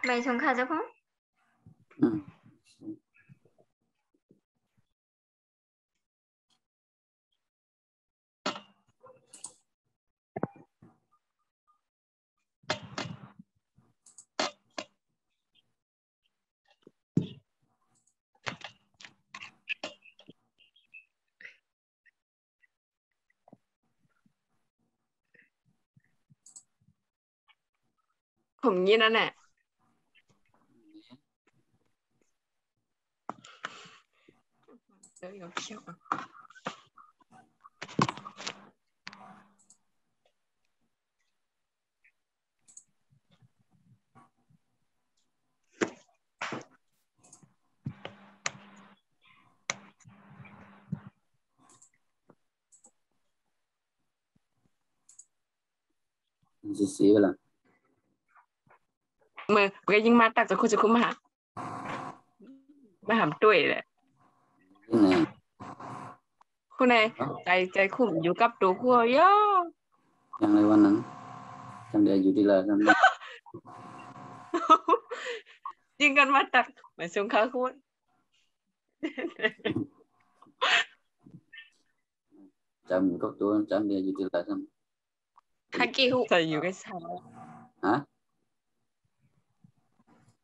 Mày xuống khá chứ không? Không nhiên đó nè. Gì vậy là Mày cái nhưng mà taoจะคุมมาหามตุ้ยแหละ cái này คุณนายใจคุมอยู่กับตัวพัวเยอะ yang lewat nang yang dia jadi lah yang ยิงกันมาตักมาส่งข้าวคุณ jam kau tu jam dia jadi lah yang ฮักกี้หู ใส่อยู่กับฉัน hả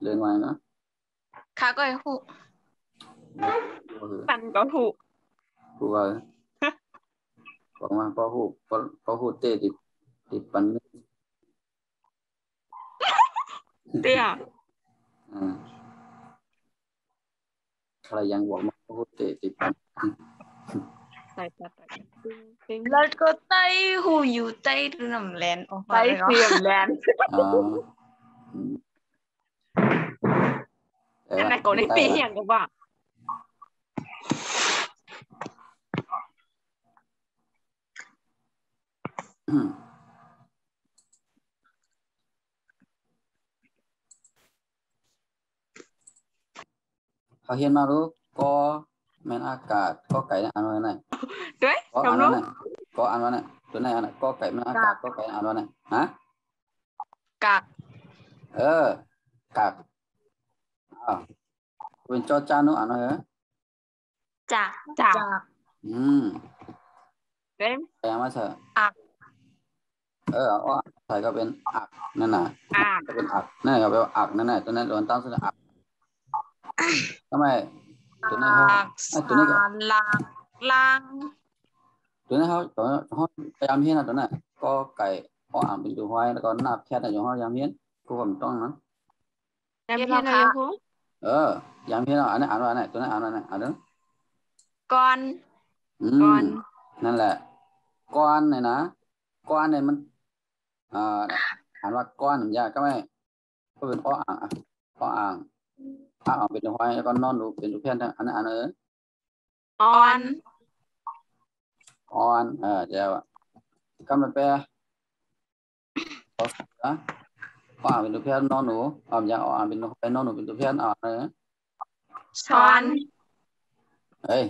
lên ngoài nữa ข้าก็ไอ้หู ปันก็หู hú vào còn mà có hú tê thì bắn เตี้ย kalau yang buat mau hú tê thì bắn ใส่ตัดติ้ง แล้วก็ไต้หูอยู่ใต้ดูน้ำแลนออก ใส่ มาเลย เสียมแลน อันนั้นก็ในปีอย่างก็ว่า เขาเห็นมารู้ก็แม่นอากาศก็ไก่อันนั้น ด้วย có ทำ ăn รู้ này có ăn nàyตัวไหนอันก็ไก่มันอากาศก็ไก่อันnàyฮะ กาก กากเป็นจอจานนู้อันนั้นเหรอ จาก จาก เต็ม ใส่มาใส่ อัก อ๋อใส่ก็เป็นอักนั่นน่ะ อ่าน ก็เป็นอักนั่นก็เป็นอักนั่นน่ะตัวนั้นโดนตั้งชื่ออักทำไมตัวนี้เขา อักษ ตัวนี้ก็ รลางลาง ตัวนี้เขาพยายามเห็นนะตัวนั้นก็ไก่ก็อ่างเป็นตัวไว้แล้วก็หน้าแพทย์อยู่ห้องยามเห็นกูผมต้องนะ น้ำเพี้ยนอะไรยังพูด ยามเห็นอันนี้อ่านว่าไหนตัวนั้นอ่านว่าไหนอ่านดู ก่อน ก่อน นั่นแหละก้อนเนี่ยนะก้อนเนี่ยมันอ่านว่าก้อนยากก็ไม่ก็เป็นอ้ออ่างอ้ออ่างเป็นตัวไว้แล้วก็นอนดูเป็นตัวแพทย์อันนั้นอ่านอออ อน น อ่อนเดี๋ยวก็มาแปลขอนะอ่านเป็นตัวแพทย์นอนหนูอย่าอ่านเป็นตัวไปนอนหนูเป็นตัวแพทย์อ่านเลย ช้อน เฮ้ย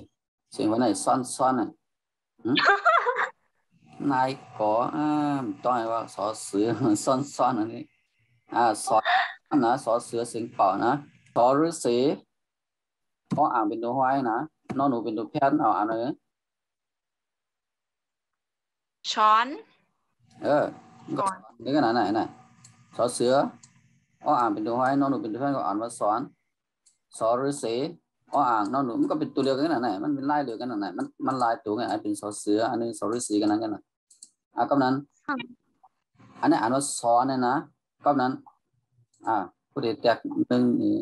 สิ่งวันไหนซ่อนน่ะนายก็ต้องว่าสอเสือซ่อนอันนี้สอนนะสอเสือสิงเป่านะสอฤาษีก็อ่านเป็นตัวไว้นะนอนหนูเป็นตัวแพทย์อ่านเลย ช้อน ก่อนนี่ก็ไหนสอเสืออ่านเป็นตัวไว้นอนหนูเป็นตัวแพทย์ก็อ่านว่าสอนสอฤาษีอ่านนอนหนูมันก็เป็นตัวเดียวกันไหนมันเป็นลายเดียวกันไหนมันลายตัวไงอันเป็นสอเสืออันนึงสอฤาษีกันนั้นกันนะก็นั้นอันนี้อ่านว่าสอนเนี่ยนะก็นั้นผู้เด็กแตกหนึ่งนี่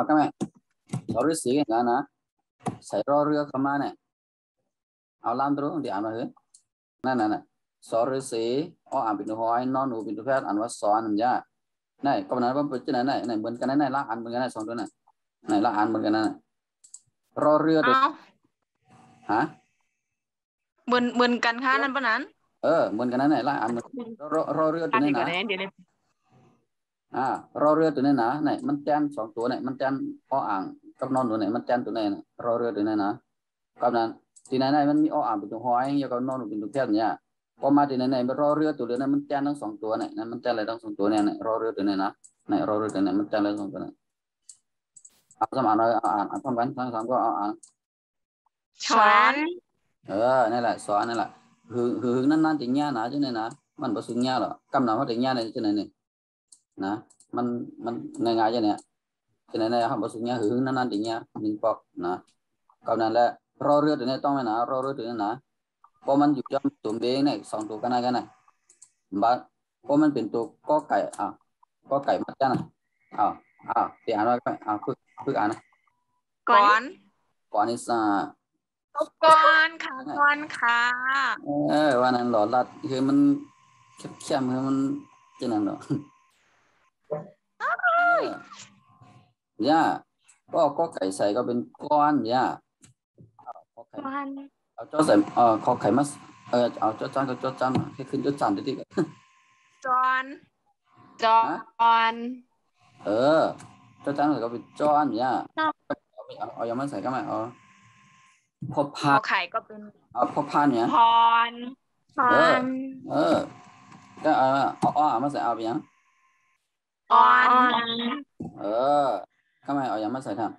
ก็ไหมสอฤาษีกันนะใส่รอเรือเข้ามาเนี่ยเอาลำตัวเดี๋ยวอ่านมาเหรอนั่นสอฤาษีอ่านเป็นตัวหอยนอนหนูเป็นตัวแพทย์อ่านว่าสอนนั่นจ้านี่ก็นั้นว่าเป็นที่ไหนเหมือนกันไหนละอ่านเหมือนกันไหนสองตัวไหนละอ่านเหมือนกันนั่นรอเรือตัวฮะเหมือนกันค่ะนั่นปะนั้น เหมือนกันนั่นไหนละอ่านรอเรือตัวนี้นะรอเรือตัวนี้นะไหนมันแทนสองตัวไหนมันแทนอ่าง กับนอนตัวไหนมันแจนตัวไหนนะรอเรือตัวไหนนะกับนั้นที่ไหนมันมีอ้อเป็นตัวหอยแล้วก็นอนเป็นตัวแค่เนี่ยพอมาที่ไหนมันรอเรือตัวเรือนั้นมันแจนทั้งสองตัวเนี่ยมันแจนอะไรทั้งสองตัวเนี่ยรอเรือตัวไหนนะเนี่ยรอเรือตัวไหนมันแจนอะไรสองตัวเนี่ยสมานเลยอ่านพร้อมกันทั้งสองก็อ่าน ช้อน นี่แหละสอนนี่แหละคือนั่นถึงเนี่ยนะจังเนี่ยนะมันประสุเนี่ยหรอกำหนดว่าถึงเนี่ยในจังเนี่ยนะมันง่ายๆจังเนี่ยจังเนี่ยเขาประสุเนี่ยคือนั่นถึงเนี่ยหนึ่งปอกนะกำนั้นแหละรอเรือตัวนี้ต้องไหมนะรอเรือตัวนี้นะพอมันอยู่จำตัวเองเนี่ยสองตัวกันนะบ้าพอมันเป็นตัวก็ไก่ก็ไก่มาจังนะเดี๋ยวอ่านว่าฝึกอ่านนะ ก่อน ก่อนนี่ซะ ก่อนค่ะก่อนค่ะ วันนั้นหลอดลัดคือมันเข้มคือมันจะนั่นหรอย่าก็ไก่ใส่ก็เป็นก้อนอย่าเอาจอใส่ขอไข่มาเอาจอจานก็จอจานให้ขึ้นจอจานดิจอน จอน จอจานก็เป็นจอนอย่าเอายังไม่ใส่ก็ไม่พอพา ไข่ก็เป็น พอพานเนี่ย พร ก็มาใส่เอาไปยัง ออน ทำไมเอายังมาใส่ทำ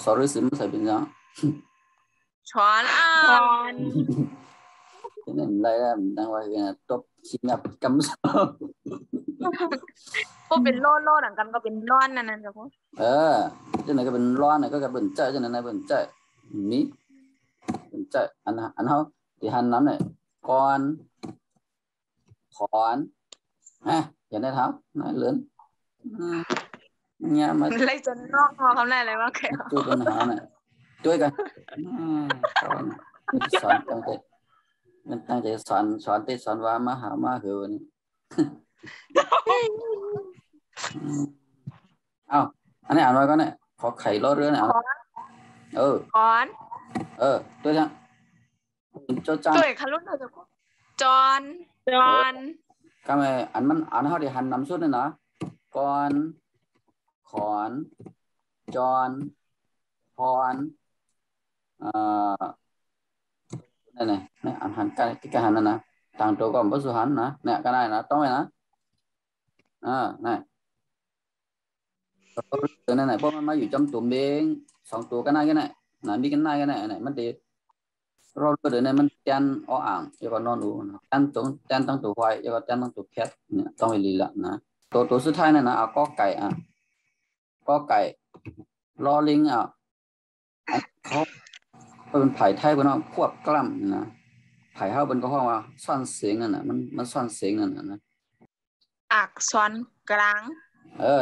สอหรือสิมาใส่เป็นยัง ช้อน cái này mình đây là mình đang quay top khi nhập cắm sâu พวกเป็นโล่หลังกันก็เป็นร้อนนั่นจ้ะพวก cái này cái bình loa này có cái bình chạy cho nên này bình chạy mít bình chạy anh không thì hành lắm này con khỏn giờ này tháo nói lớn nhà mà เลยจนนอกมาคำไหนอะไรวะแก chui con hả này chuiกันสอนตั้งใจมันตั้งใจสอนที่สอนว่ามาหามาคือนี่อันนี้อ่านไว้ก็เนี่ยขอไข่ล้อเรือเนี่ยก่อน ตัวจังจอจาน ด้วยคันรุ่นเราจะจอนก็ไม่อันมันอ่านเขาได้หันนำสุดเลยนะก่อนขอนจอนพรnày ăn hẳn cái hẳn này thằng chỗ còn bất số hẳn nè nè cái này là to này này từ này này bố máyอยู่trong tụm bên sòng tụm cái này là biết cái nàyมันดีrồi từ nàyมันแจนแล้วก็นอนดูแจนตั้งตัวไว้แล้วก็แจนตั้งตัวแคทเนี่ยต้องไปลีละนะตัวสุดท้ายเนี่ยนะก็ไก่ก็ไก่รอลิงเขาเป็นไผ่ไทยเป็นว่าควบกล้ำนะไผ่เขาเป็นก็ห้องว่าซ่อนเสียงนั่นน่ะมันซ่อนเสียงนั่นนะอักษรกลาง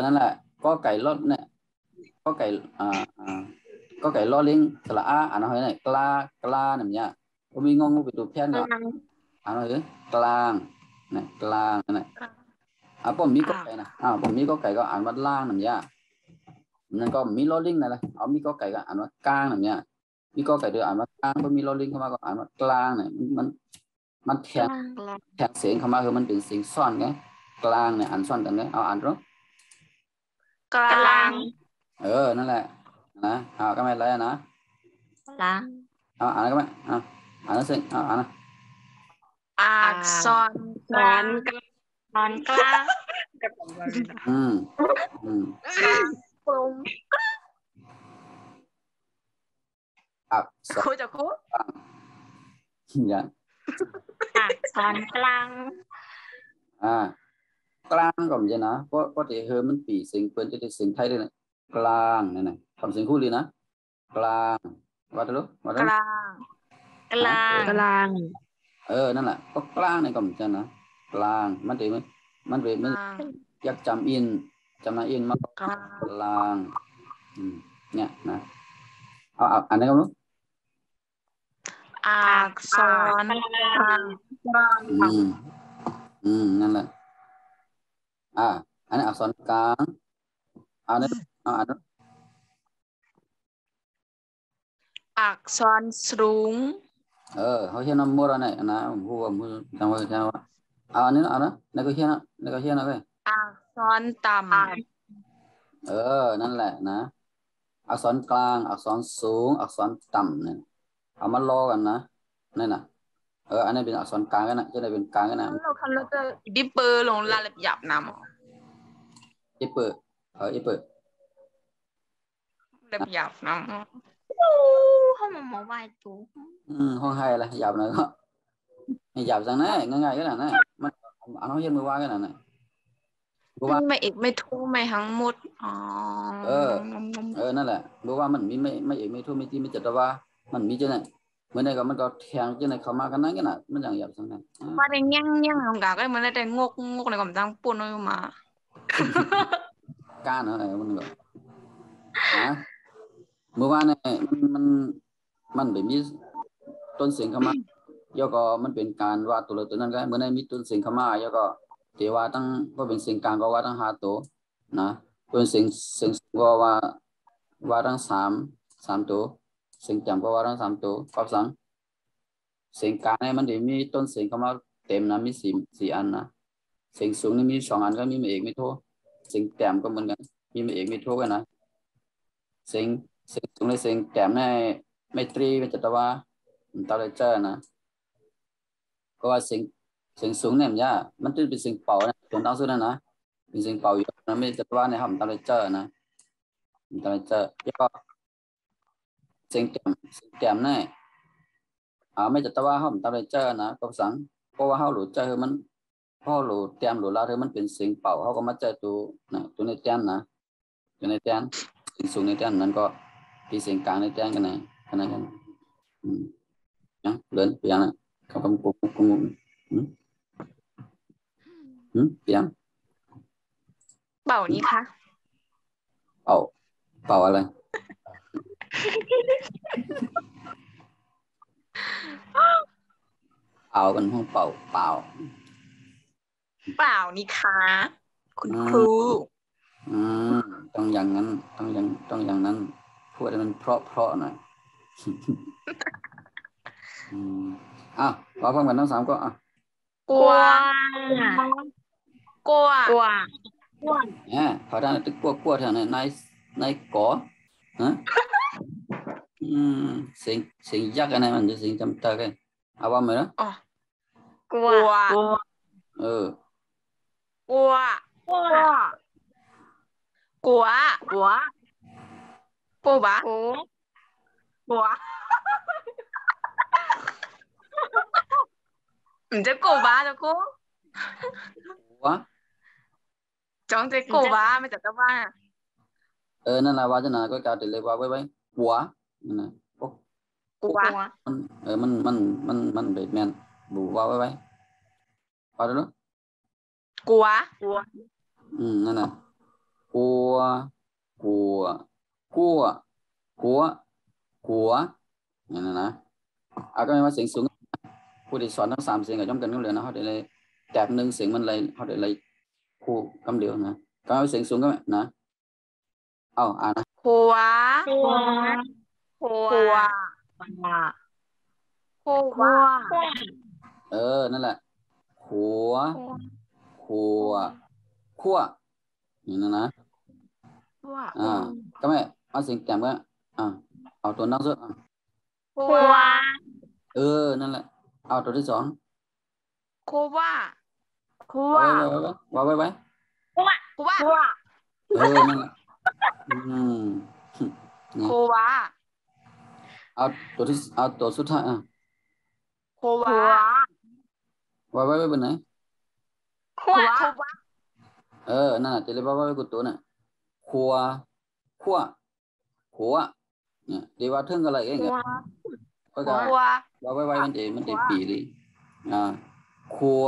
นั่นแหละก็ไก่รถเนี่ยก็ไก่ก็ไก่ล้อลิงสระอ่านอะไรเนี่ยกลาเนี่ยก็มีงงไปตัวแพนเนาะอ่านอะไรกลางเนี่ยกลางนั่นแหละผมมีก็ไก่นะผมมีก็ไก่ก็อ่านว่าล่างเนี่ยนั่นก็มีล้อลิงนั่นแหละมีก็ไก่ก็อ่านว่ากลางเนี่ยมีก็ไก่เดืออ่านว่ากลางก็มีล้อลิงเข้ามาก็อ่านว่ากลางเนี่ยมันแทงเสียงเข้ามาคือมันเป็นเสียงซ่อนไงกลางเนี่ยอ่านซ่อนกันไงอ่านรู้กลางนั่นแหละนะก็ไม่ไรนะล้างอ่านก็ไม่อ่านแล้วสิอ่านนะอักษรกลางกลมครูจะครูอย่างอักษรกลางกลางก็ไม่ใช่นะเพราะที่เฮมันปีเสียงเปิ้นจะได้เสียงไทยด้วยนะกลางนี่นะทำเสียงคู่เลยนะกลางว่าตัวรู้ว่าตัวกลางนั่นแหละก็กลางนี่ก็ไม่ใช่นะกลางมันเป็นอยากจำอินมากลางเนี่ยนะอ่านได้ก็รู้อักษรกลางนั่นแหละอันนี้อักษรกลางอันอักษรสูงเขาเขียนมั่วอะไรนะผมพูดว่ามั่วจำไว้ว่าอันนี้นะนี่ก็เขียนนะก็อักษรต่ นั่นแหละนะอักษรกลางอักษรสูงอักษรต่ำเนี่ยเอามาล้อกันนะนั่นน่ะอันนี้เป็นอักษรกลางกันนะจะได้เป็นกลางกันนะเราทำแล้วจะดิเปอร์ลงลาเล็บหยาบน้ำอีเปิดอีเปิดเล็บหยาบน้ำห้องมอไหวตัวห้องให้อะไรหยาบหน่อยก็หยาบจังนะง่ายๆก็ได้นะมันเอาน้องเย็นมือว่ากันนะไม่เอกไม่ทูไม่ทั้งหมดนั่นแหละบอกว่ามันมีไม่เอกไม่ทูไม่ที่ไม่จัดว่ามันมีจะไหนเมื่อไหร่ก็มันก็แทงจะไหนเข้ามากันนั่นกันนะมันอย่างหยาบจังนั้นว่าได้ยั่งของกาก็มันได้งกในกำลังปุ่นออกมาการอะไรมันก็เมื่อวานเนี่ยมันแบบมีต้นเสียงเข้ามายก็มันเป็นการว่าตัวนั้นก็เมื่อไหร่มีต้นเสียงเข้ามายก็เทว่าตั้งก็เป็นเสียงกลางก็ว่าตั้ง5ตัวนะเป็นเสียงก็ว่าตั้ง3ตัวเสียงจำก็ว่าตั้ง3ตัวก็สั่งเสียงกลางเนี่ยมันจะมีต้นเสียงเข้ามาเต็มนะมี4อันนะเสียงสูงนี่มี2อันก็มีไม่เอกไม่โทเสียงแต้มก็เหมือนกันมีไม่เอกไม่โทกันนะเสียงสูงในเสียงแต้มในไม่ตรีไม่จัตวาตาเลเจอร์นะก็ว่าเสียงสูงเนี่ยมันจะเป็นเสียงเป่านะตรงตั้งสุดนะเป็นเสียงเป่าอยู่นะไม่จัตวาในห้องตาเลเจอร์นะตาเลเจอร์แล้วก็เสียงแต้มเนี่ยไม่จัตวาห้องตาเลเจอร์นะก็สั่งเพราะว่าเขาหลุดเจอมันพอหลุดแต้มหลุดลาเธอมันเป็นเสียงเป่าเขาก็มาเจอตัวในแต้มนะตัวในแต้มเสียงสูงในแต้มนั้นก็ที่เสียงกลางในแต้มกันนะขนาดกันเดินเปลี่ยนเขากำกุเปลี่ยนเป่านี่คะเป่าอะไรเป็นห้องเป่านี่คะคุณครูต้องอย่างนั้นต้องอย่างนั้นพูดให้มันเพราะหน่อยเราฟังกันทั้ง3ก็กลัวเขาได้ตึกกลัวแถวไหนในก่อเสียงยักษ์อะไรมันจะเสียงจำตากันเอาว่าไหมล่ะกลัวบ้ามันจะโกบ้าจะโกจ้องจะโกบ้าไม่จัดบ้านั่นแหละว่าจะน่ะก็กล่าวถึงเลยว่าไว้หัวนั่นน่ะมันแบบแมนบูว่าไว้ว่าดูนะกลัวนั่นน่ะกลัวนั่นนะก็ไม่ว่าเสียงสูงผู้ที่สอนทั้ง3เสียงกับย่อมกันก็เลยนะเขาได้เลยแตบ1เสียงมันเลยเขาได้เลยคู่คำเดียวนะก็เสียงสูงก็นะอ่านนะหัวนั่นแหละหัวขั้วอย่างนั้นนะก็ไม่เอาเสียงแตบก็เอาตัวนั่งซะหัวนั่นแหละเอาตัวที่2คัวว่าไว้นั่นแหละคัวเอาตัวสุดท้ายคัวว่าไว้บนไหนคัวนั่นแหละจะเรียกว่าไว้กับตัวน่ะคัวเนี่ยเดี๋ยวว่าถึงอะไรเองก็จะว่าไว้มันจะปีเลยคัว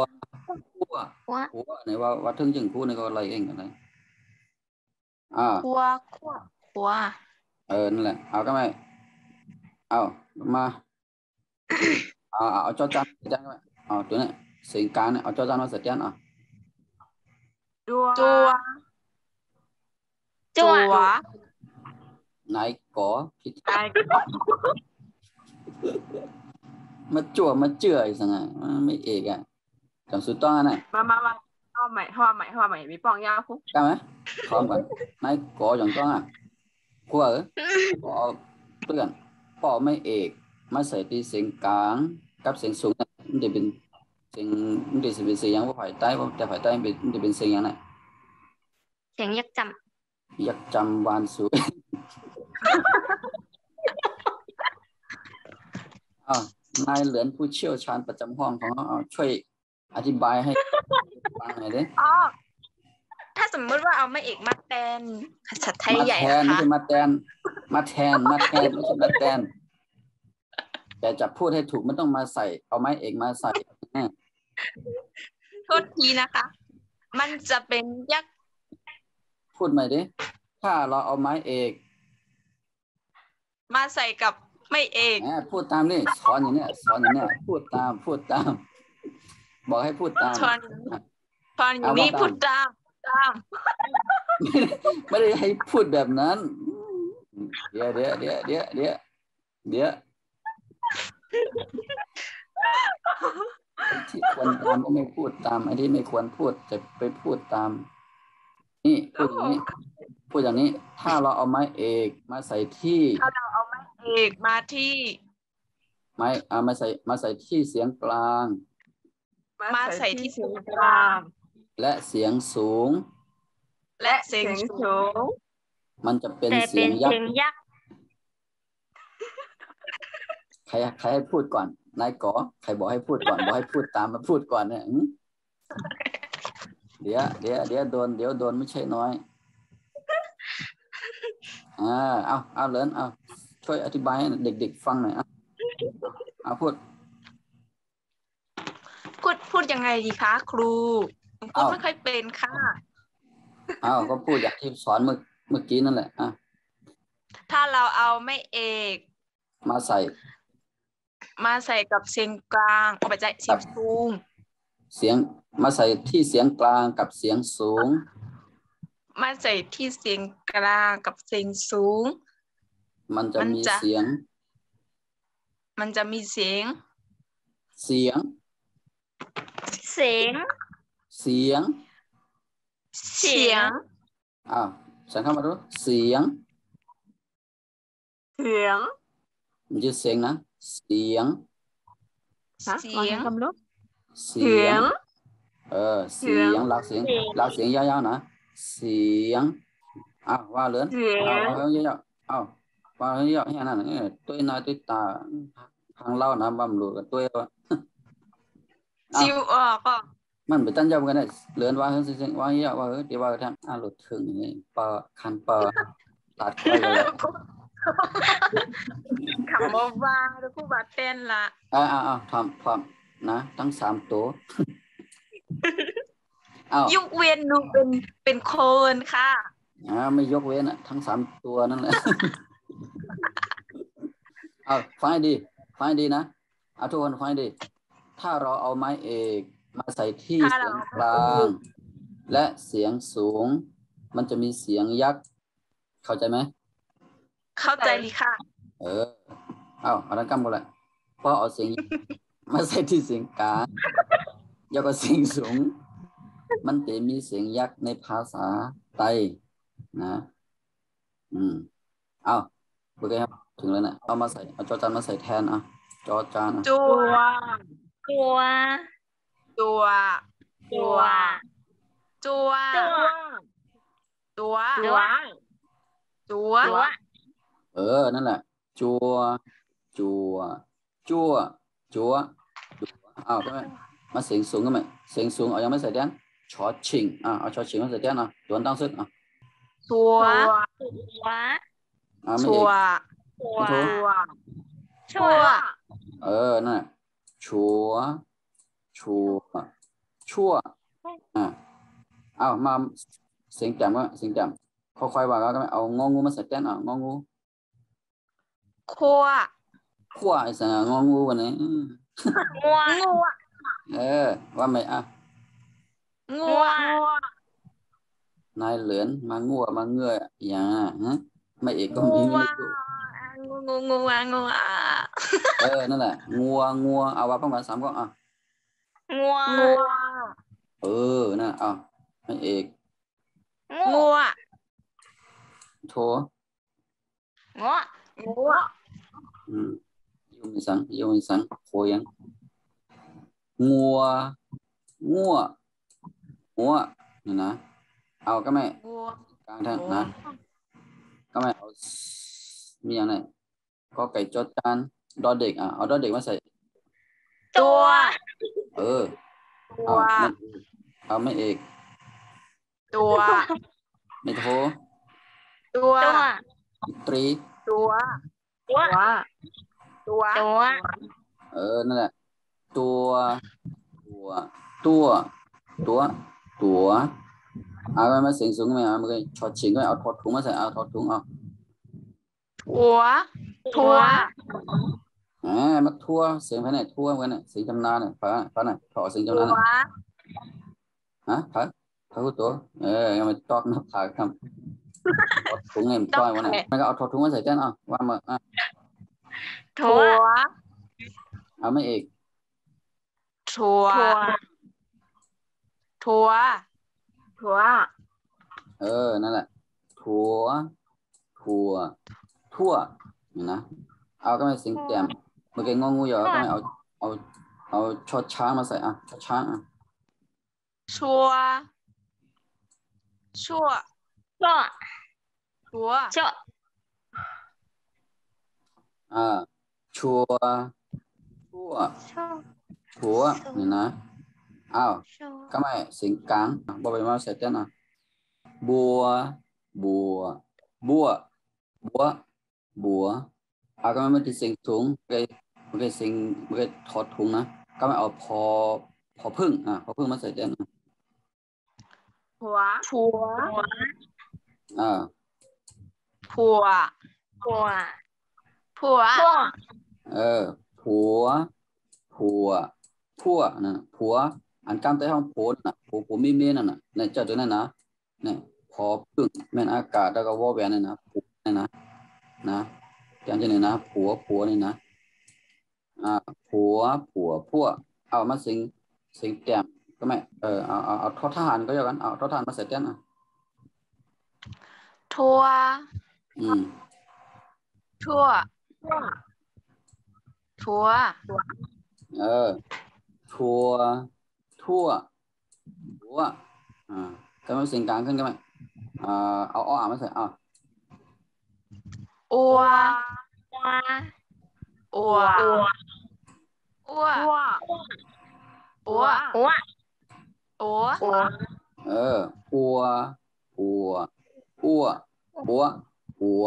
ไหนว่าถึงจึงคู่นี่ก็อะไรเองอะไรคัวนั่นแหละเอาก็ไม่เอามาเอาจอจานก็ไม่ตัวนี้เสียงกลางเนี่ยเอาจอจานมาเสร็จยังจัวไหนก่อผิดมาจั่วมาเจื่อยสังไงไม่เอกจำสุดต้องอันไหนมา hoa mày bị bong nhau phúc caoไหมพร้อมกันนายกออย่างต้องอ่ะกลัวกอเพื่อนปอไม่เอกมาใส่ที่เสียงกลางกับเสียงสูงมันจะเป็นเสียงมันจะเป็นเสียงว่าฝ่ายใต้แต่ฝ่ายใต้มันจะเป็นเสียงยังไงเสียงยักจอยากจำวานสวยนายเหลือนผู้เชี่ยวชาญประจำห้องของเราช่วยอธิบายให้ฟังหน่อยดิอ๋อถ้าสมมติว่าเอาไม่เอกมาแทนภาษาไทยใหญ่นะคะไม่ใช่มาแทนไม่ใช่มาแทนแต่จะพูดให้ถูกมันต้องมาใส่เอาไม้เอกมาใส่โทษทีนะคะมันจะเป็นยักษ์พูดใหม่ดิถ้าเราเอาไม้เอกมาใส่กับไม่เอกพูดตามนี่สอนอย่างเนี้ยพูดตามบอกให้พูดตามสอนอย่างนี้พูดตามไม่ได้ให้พูดแบบนั้นเดี๋ยวที่ควรตามก็ไม่พูดตามไอ้ที่ไม่ควรพูดจะไปพูดตามนี่พูดอย่างนี้ถ้าเราเอาไม้เอกมาใส่ที่ถ้าเราเอาไม้เอกมาที่ไม้มาใส่ที่เสียงกลางมาใส่ที่เสียงกลางและเสียงสูงมันจะเป็นเสียงยักษ์ใครให้พูดก่อนนายก๋อใครบอกให้พูดก่อนบอกให้พูดตามมาพูดก่อนเนี่ยเดี๋ยวโดนไม่ใช่น้อยเอาเลินช่วยอธิบายให้เด็กๆฟังหน่อยเอาพูดยังไงดีคะครูพูดไม่ค่อยเป็นค่ะก็พูดอย่างที่สอนเมื่อกี้นั่นแหละถ้าเราเอาไม่เอกมาใส่กับเสียงกลางเอาไปใจเสียงสูงมาใส่ที่เสียงกลางกับเสียงสูงมาใส่ที่เสียงกลางกับเสียงสูงมันจะมีเสียงฉันเข้ามาดูเสียงมันจะเสียงนะเสียงรักเสียงยาวๆนะเสียงว่าเลื่อนยาวว่าเยอะแค่นั้นตัวหน้าตัวตาทางเล่านะบำรุงกับตัวซิวก็มันไปตั้งใจกันได้เลื่อนว่าเสียงว่าเยอะว่าเดี๋ยวว่าทางหลุดถึงนี่ปะคันปะตัดก้อยเลยคำว่าแล้วผู้บาดเต้นละทำความนะทั้ง3ตัวยกเว้นหนูเป็นโคนค่ะไม่ยกเว้นทั้ง3ตัวนั่นแหละฟังให้ดีนะทุกคนฟังให้ดีถ้าเราเอาไม้เอกมาใส่ที่เสียงกลางและเสียงสูงมันจะมีเสียงยักษ์เข้าใจไหมเข้าใจเลยค่ะเอาดังกำกันเลยพอเอาเสียงมาใส่ที่เสียงกลางแล้วก็เสียงสูงมันจะมีเสียงยักษ์ในภาษาไทยนะโอเคครับถึงแล้วนะเอาจอจานมาใส่แทนจอจานนั่นแหละจัวก็มาเสียงสูงก็ไหมเสียงสูงเอายังไม่ใส่แทนชอชิงเอาชอชิงมาใส่แทนตัวตั้งซึ่งชัวนั่นชัวมาเสียงแจ่มค่อยๆว่าก็ไม่เอางองูมาใส่แทนงองูขั้วไอ้สังงองูวันนี้ว่าไม่งัวนายเหลือนมางัวมาเงืออย่างไม่เอกก็มีงูนั่นแหละงัวเอาว่าประมาณ3ก็งัว น่ะไม่เอก งัว โท ngõ งัว ยูมิสังโคยังงัวนี่นะเอาก็ไม่ งัว กลางแท่นนะก็ไม่เอามีอย่างไรก็ไก่จดจานดอเด็กเอาดอเด็กมาใส่ ตัว เอาไม่เอก ตัว ไม่โท ตัว tua ตรี ตัว ตัว ตัว tua นั่นแหละตัวเอาไปมาเสียงสูงไหมมันก็ชดชิงก็เอาทอดถุงมาใส่เอาทอดถุงเอา ทัว มักทั่วเสียงภายในทั่วกันเนี่ยเสียงจำนานเนี่ยฟ้าน่ะถอเสียงจำนานฮะฟ้าตัวยังไม่ตอกนับขาคำทอดถุงเนี่ยมันต้อยวันไหนมันก็เอาทอดถุงมาใส่แจ้นว่ามา ทัว เอาไม่เอก ทัว นั่นแหละทั่วนี่นะเอาก็ไม่เสียงแจ่มเมื่อกี้งองูเหรอก็ไม่เอาชดช้างมาใส่ชดช้างชัว chọ ทัว chọ ชัวนี่นะก็ไม่เสียงกลางบอใบไม้ใส่เต้นบัวก็ไม่ที่เสียงถุงมันก็เสียงมันก็ถอดถุงนะก็ไม่เอาพอพึ่งพอพึ่งมาใส่เต้นทัว ผัว นะผัว อันกำแต่ห้องโผล่น่ะโผมีเมนั่นน่ะในเจ้าตัวนั้นนะเนี่ยพอพึ่งแม่นอากาศแล้วก็วอแหวนนี่นะผัวนี่นะอย่างเช่นนี่นะผัวนี่นะผัวเอามาสิงแต้มก็ไม่เอาทอทหารก็อย่างนั้นเอาทอทหารมาใส่แต้มทัว ทัว ทั่วก็ไม่เสียงกลางขึ้นก็ไม่เอามาใส่อัว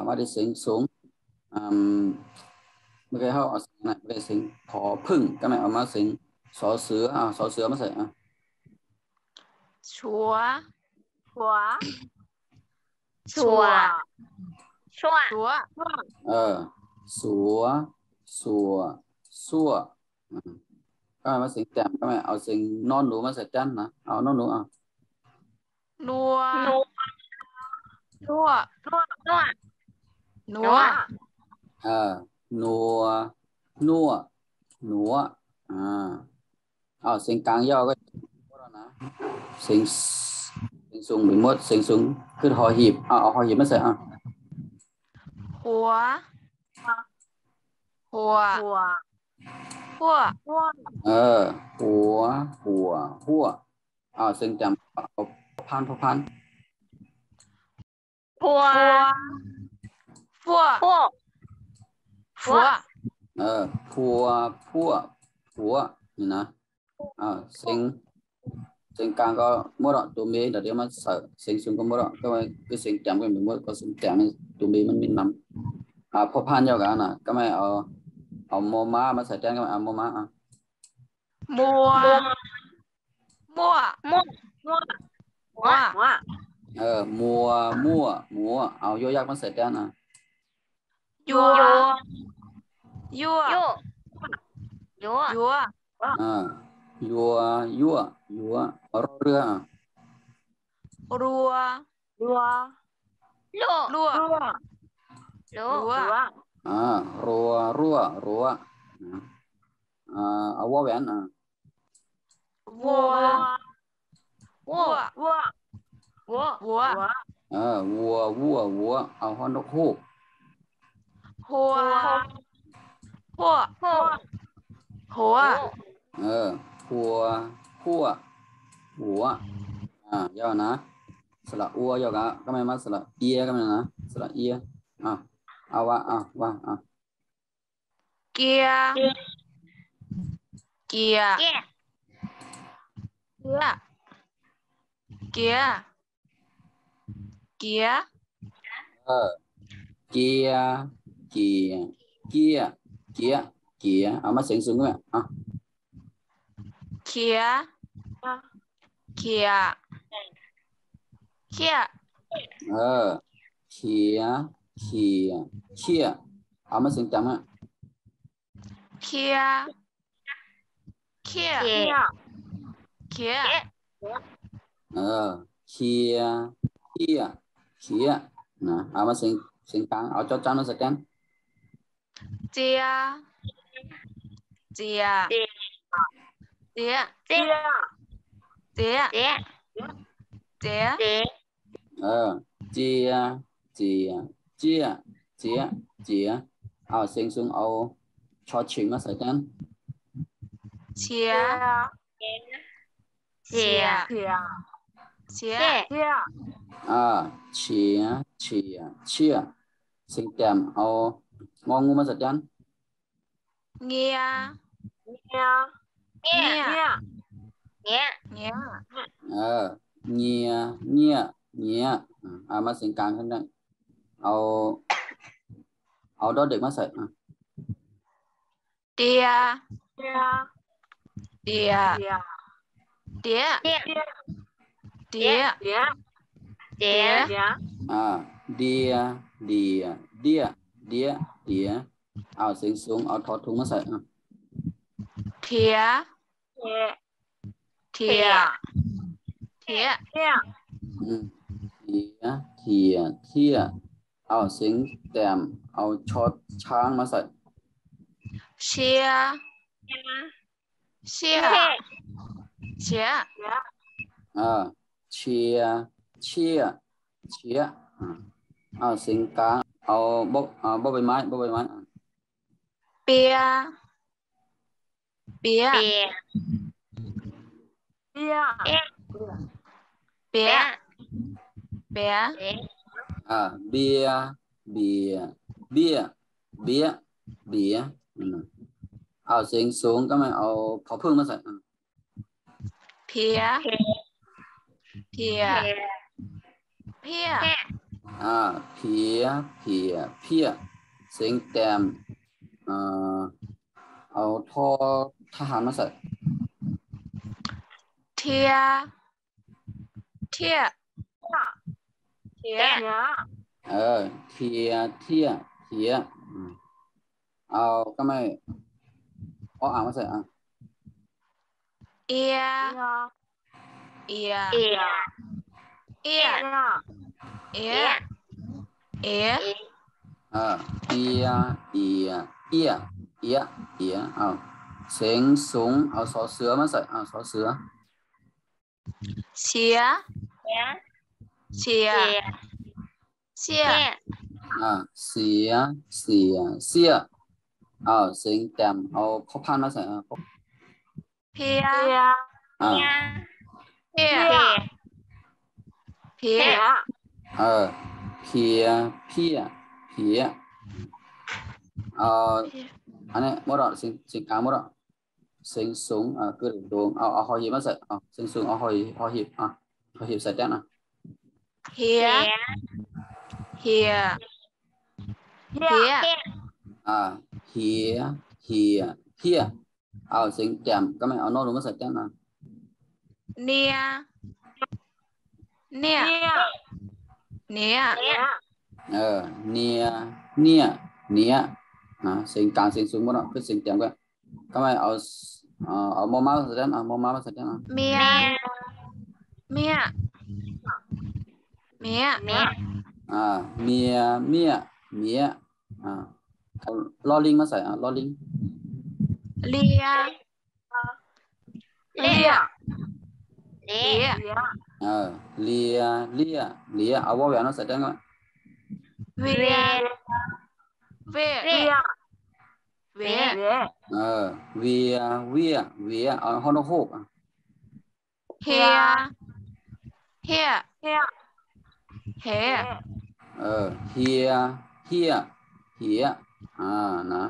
มาได้เสียงสูงเมื่อกี้เขาเอาเสียงไหนไม่ได้เสียงพอพึ่งก็ไม่เอามาเสียงสอเสือมาใส่ชัว สัว ก็มาเสียงแต้มก็ไม่เอาเสียงนอนหนูมาใส่จันนะเอานอนหนูนัว นัว นัวเสียงกลางย่อก็นะเสียงสูงไปหมดเสียงสูงขึ้นหอหีบเอาหอหีบมาใส่หัวหัวเสียงจำเอาพันหัวนี่นะเสียงกลางก็หมดตัวเมย์เดี๋ยวมันใส่เสียงสูงก็หมดก็คือเสียงจำก็ไม่หมดก็เสียงจำตัวเมย์มันมีน้ำพอพันเยอะกันนะก็ไม่เอาโมมามาใส่แทนก็ไม่เอาโมมามัวมัวเอาโยยักษ์มาใส่แทนยัวยัวรอเรือรัวรัวเอาวอแหวน วัววัววัววัววัว วัวเอาฮอนกฮูก หัวหัวหัวหัว หัวย่อนะสระอัวย่อกะก็ไม่มาสระเอียก็ไม่นะสระเอียเอาว่าเกียร์เกียร์เกียร์เกียร์เกียร์เอามาเสียงสูงไหมเกียร์เกียร์เกียร์เขียเอามาเสียงจังไหมเกียร์เกียร์เกียร์เขียนะเอามาเสียงกลางเอาจอจานมาสักกันเจียเจียเจียเจียเจียเจียเจียเอาเสียงสูงเอาชอชิงมาสักกันเชียเชียเชียเชียเชียเสียงเต็มเอางองูมาสักกันเงียเงียเงียเงียเงียมาเสียงกลางขึ้นได้เอาดอเด็กมาใส่เดียเดียเดียเดียเดียเดียเดียเอาเสียงสูงเอาถอดถุงมาใส่เทียเทียเทียเทียเอาเสียงแต้มเอาช็อตช้างมาใส่เชียเชียเชียเอาเสียงกลางเอาบ่ใบไม้เปียเปียเปียเปียเปียเบียเอาเสียงสูงก็ไม่เอาพอพึ่งมาใส่เพียเพียเพียเพียเสียงแต้มเอาทอทหารมาใส่เทียเทียเทียเทียเอาก็ไม่เอามาใส่เอียเอียเอียเอียเอียเอียเอาเสียงสูงเอาสอเสือมาใส่สอเสือเชียเชียเชียเสียเอาเสียงแต้มเอาพอพันมาใส่เพียเพียเพียเพียอันนี้หมดเสียงกลางหมดเสียงสูงเกิดดวงเอาหอยหิบมาใส่เสียงสูงเอาหอยหิบหอยหิบใส่แต้มเพียเฮียเอาเสียงแต้มก็ไม่เอาโน้ตลงมาใส่แต้มเนียเนียเนียเสียงกลางเสียงสูงหมดคือเสียงแต้มก็ไม่เอามอมาใส่แต้มมอมาใส่แต้มเมียลอลิงมาใส่ลอลิงเลีย Lia. เลียเลียเลียเอาวอแหวนnó sẽ đến rồi Via. Via. Via. vía vía vía ở nó hộp Here. Here. Here. here here here nè